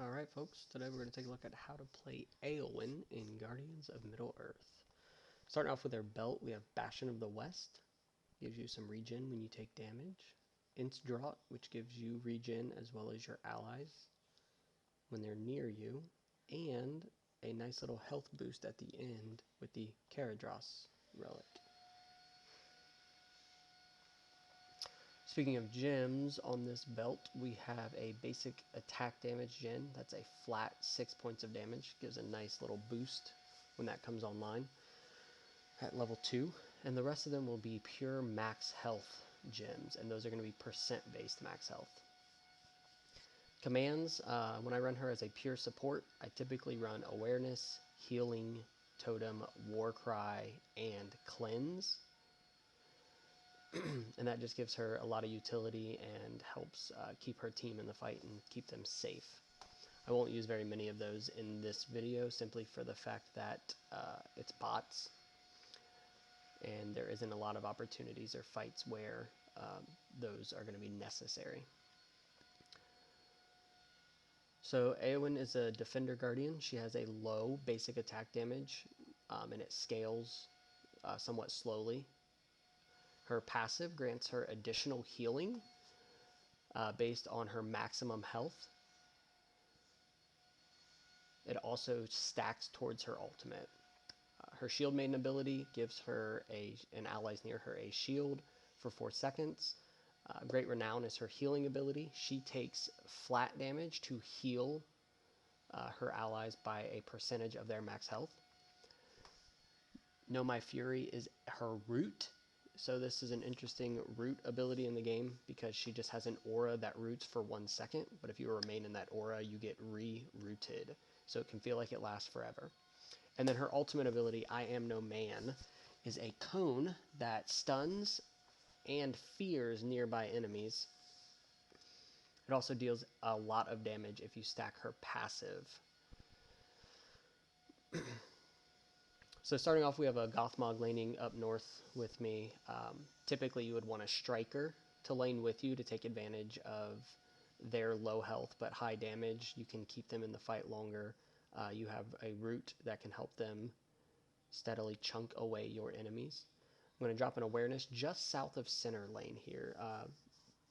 Alright folks, today we're going to take a look at how to play Eowyn in Guardians of Middle-earth. Starting off with our belt, we have Bastion of the West, gives you some regen when you take damage. Draught, which gives you regen as well as your allies when they're near you. And a nice little health boost at the end with the Caradhras relic. Speaking of gems, on this belt we have a basic attack damage gem. That's a flat 6 points of damage. Gives a nice little boost when that comes online at level 2. And the rest of them will be pure max health gems, and those are going to be percent based max health. Commands, when I run her as a pure support, I typically run Awareness, Healing, Totem, Warcry, and Cleanse. And that just gives her a lot of utility and helps keep her team in the fight and keep them safe. I won't use very many of those in this video simply for the fact that it's bots and there isn't a lot of opportunities or fights where those are going to be necessary. So Eowyn is a Defender Guardian. She has a low basic attack damage and it scales somewhat slowly. Her passive grants her additional healing based on her maximum health. It also stacks towards her ultimate. Her Shield Maiden ability gives her and allies near her a shield for 4 seconds. Great Renown is her healing ability. She takes flat damage to heal her allies by a percentage of their max health. Know My Fury is her root. So this is an interesting root ability in the game because she just has an aura that roots for 1 second, but if you remain in that aura, you get re-rooted. So it can feel like it lasts forever. And then her ultimate ability, I Am No Man, is a cone that stuns and fears nearby enemies. It also deals a lot of damage if you stack her passive. So starting off, we have a Gothmog laning up north with me. Typically, you would want a Striker to lane with you to take advantage of their low health but high damage. You can keep them in the fight longer. You have a root that can help them steadily chunk away your enemies. I'm going to drop an Awareness just south of center lane here.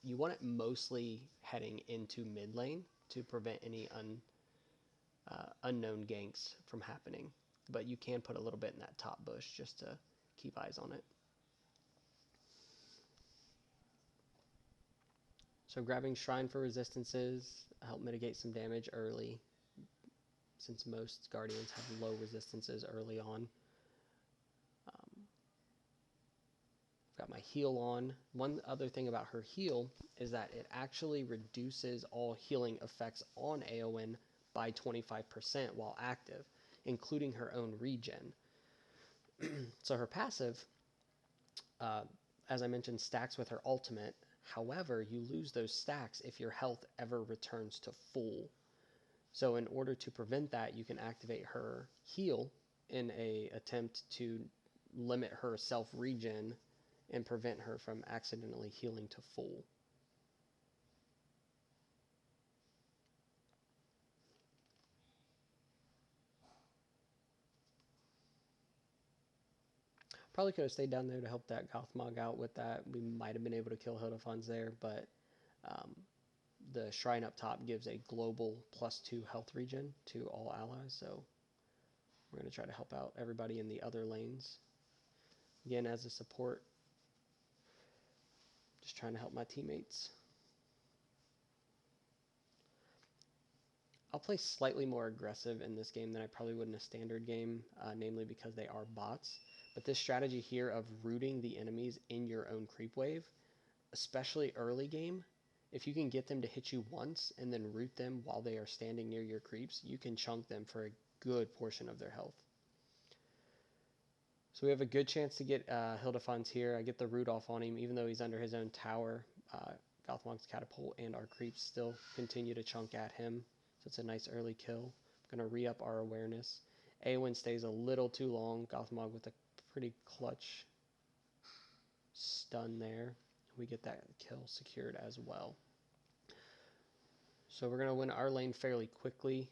You want it mostly heading into mid lane to prevent any unknown ganks from happening. But you can put a little bit in that top bush just to keep eyes on it. So grabbing Shrine for resistances help mitigate some damage early, since most Guardians have low resistances early on. Got my heal on. One other thing about her heal is that it actually reduces all healing effects on Eowyn by 25% while active, including her own regen. So her passive, as I mentioned, stacks with her ultimate. However, you lose those stacks if your health ever returns to full. So in order to prevent that, you can activate her heal in an attempt to limit her self-regen and prevent her from accidentally healing to full. Probably could have stayed down there to help that Gothmog out with that. We might have been able to kill Hildefons there, but the Shrine up top gives a global +2 health regen to all allies, so we're going to try to help out everybody in the other lanes. Again, as a support, just trying to help my teammates. I'll play slightly more aggressive in this game than I probably would in a standard game, namely because they are bots. But this strategy here of rooting the enemies in your own creep wave, especially early game, if you can get them to hit you once and then root them while they are standing near your creeps, you can chunk them for a good portion of their health. So we have a good chance to get Hildefons here. I get the root off on him, even though he's under his own tower. Gothmog's Catapult and our creeps still continue to chunk at him. So it's a nice early kill. I'm going to re-up our awareness. Eowyn stays a little too long. Gothmog with a pretty clutch stun there. We get that kill secured as well. So we're going to win our lane fairly quickly.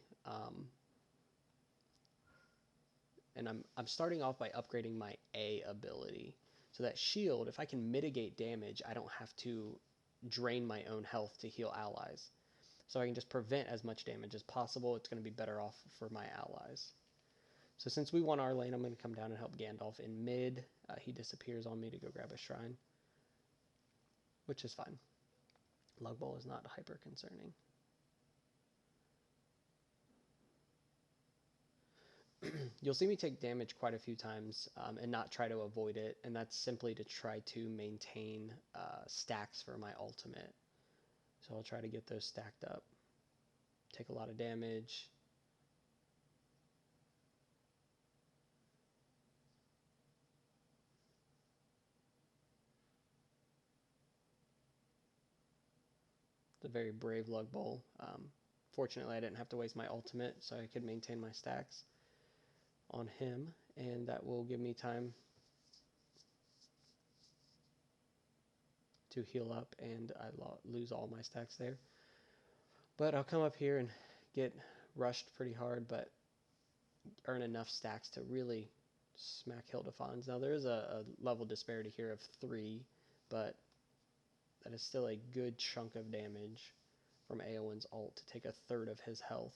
And I'm starting off by upgrading my A ability. So that shield, if I can mitigate damage, I don't have to drain my own health to heal allies. So I can just prevent as much damage as possible. It's going to be better off for my allies. So since we won our lane, I'm going to come down and help Gandalf in mid. He disappears on me to go grab a shrine, which is fine. Lug Bowl is not hyper concerning. You'll see me take damage quite a few times and not try to avoid it, and that's simply to try to maintain stacks for my ultimate. So I'll try to get those stacked up. Take a lot of damage. It's a very brave Lug Bowl. Fortunately, I didn't have to waste my ultimate, so I could maintain my stacks on him, and that will give me time to heal up, and I lose all my stacks there. But I'll come up here and get rushed pretty hard, but earn enough stacks to really smack Hildefons. Now there is a level disparity here of 3, but that is still a good chunk of damage from Eowyn's ult to take a third of his health.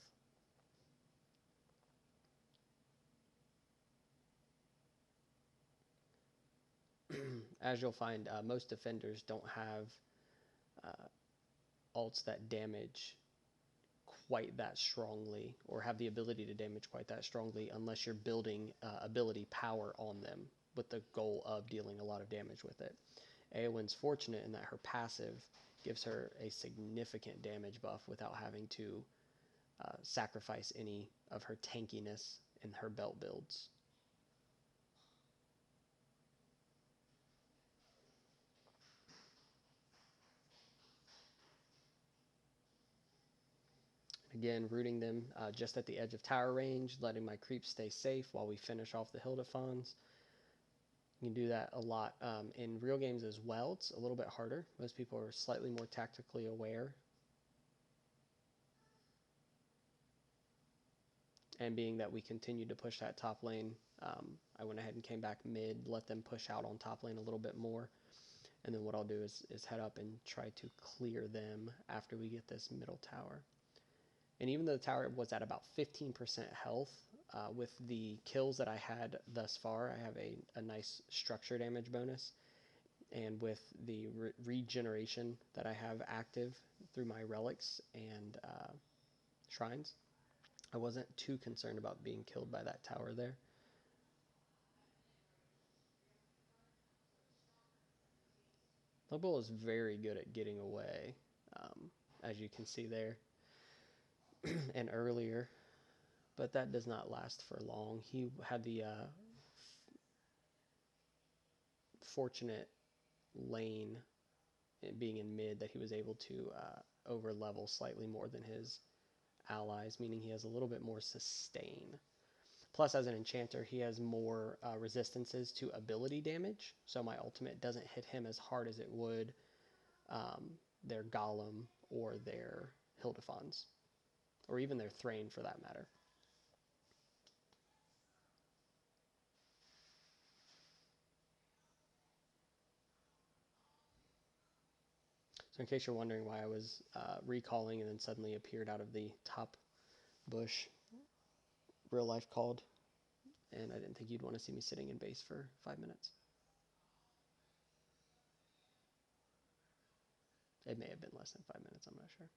As you'll find, most defenders don't have ults that damage quite that strongly, or have the ability to damage quite that strongly, unless you're building ability power on them with the goal of dealing a lot of damage with it. Eowyn's fortunate in that her passive gives her a significant damage buff without having to sacrifice any of her tankiness in her belt builds. Again, rooting them just at the edge of tower range, letting my creeps stay safe while we finish off the Hildefons. You can do that a lot in real games as well. It's a little bit harder. Most people are slightly more tactically aware. And being that we continued to push that top lane, I went ahead and came back mid, let them push out on top lane a little bit more. And then what I'll do is head up and try to clear them after we get this middle tower. And even though the tower was at about 15% health, with the kills that I had thus far, I have a nice structure damage bonus. And with the regeneration that I have active through my relics and shrines, I wasn't too concerned about being killed by that tower there. Lobo is very good at getting away, as you can see there, and earlier, but that does not last for long. He had the fortunate lane being in mid that he was able to over level slightly more than his allies, meaning he has a little bit more sustain. Plus, as an enchanter, he has more resistances to ability damage, so my ultimate doesn't hit him as hard as it would their Golem or their Hildefons, or even their Thrain for that matter. So in case you're wondering why I was recalling and then suddenly appeared out of the top bush, real life called, and I didn't think you'd want to see me sitting in base for 5 minutes. It may have been less than 5 minutes, I'm not sure.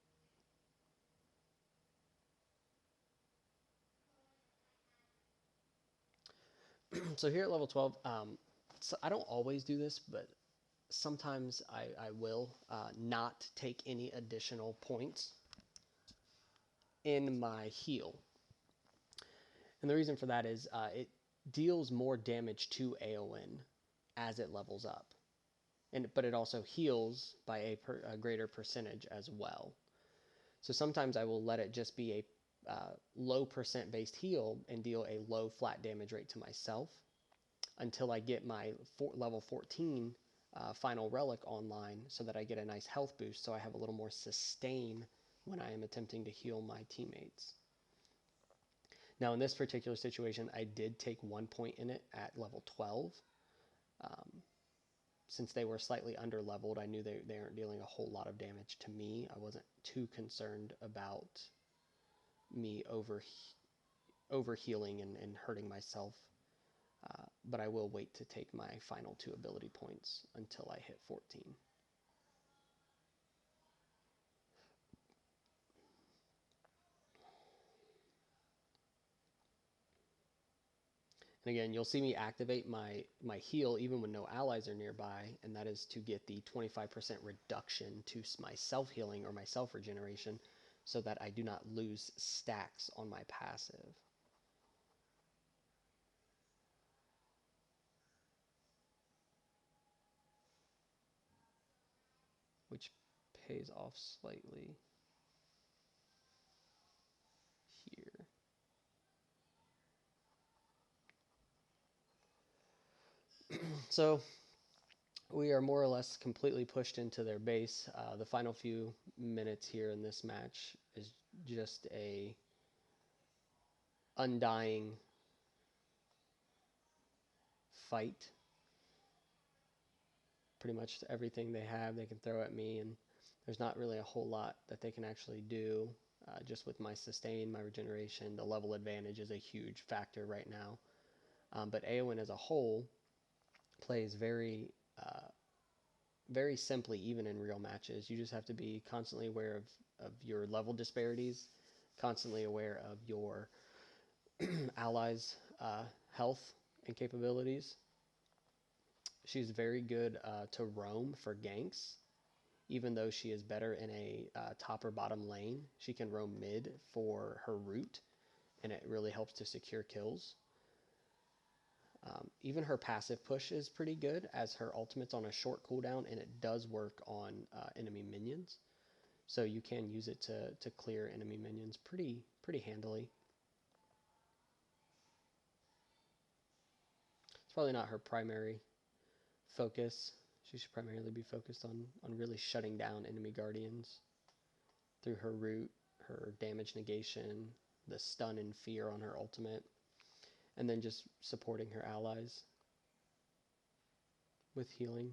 So here at level 12, so I don't always do this, but sometimes I will not take any additional points in my heal. And the reason for that is it deals more damage to Eowyn as it levels up. But it also heals by a greater percentage as well. So sometimes I will let it just be a low percent based heal and deal a low flat damage rate to myself until I get my level 14 final relic online, so that I get a nice health boost, so I have a little more sustain when I am attempting to heal my teammates. Now, in this particular situation, I did take 1 point in it at level 12. Since they were slightly under leveled, I knew they aren't dealing a whole lot of damage to me. I wasn't too concerned about me over healing and hurting myself. But I will wait to take my final 2 ability points until I hit 14. And again, you'll see me activate my heal even when no allies are nearby, and that is to get the 25% reduction to my self-healing or my self-regeneration so that I do not lose stacks on my passive. Which pays off slightly here. So we are more or less completely pushed into their base. The final few minutes here in this match is just a undying fight. Pretty much everything they have they can throw at me, and there's not really a whole lot that they can actually do. Just with my sustain, my regeneration, the level advantage is a huge factor right now. But Eowyn as a whole plays very simply, even in real matches. You just have to be constantly aware of your level disparities, constantly aware of your allies' health and capabilities. She's very good to roam for ganks. Even though she is better in a top or bottom lane, she can roam mid for her root, and it really helps to secure kills. Even her passive push is pretty good, as her ultimate's on a short cooldown, and it does work on enemy minions. So you can use it to clear enemy minions pretty handily. It's probably not her primary focus. She should primarily be focused on really shutting down enemy guardians through her root, her damage negation, the stun and fear on her ultimate, and then just supporting her allies with healing.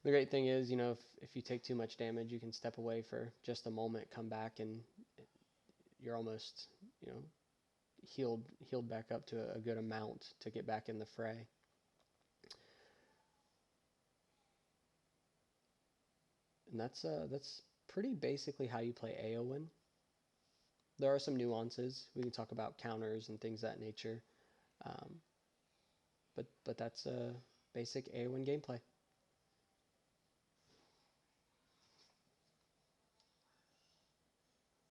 The great thing is, you know, if you take too much damage, you can step away for just a moment, come back, and you're almost, you know, healed back up to a good amount to get back in the fray. And that's pretty basically how you play Eowyn. There are some nuances. We can talk about counters and things of that nature. But that's a basic Eowyn gameplay.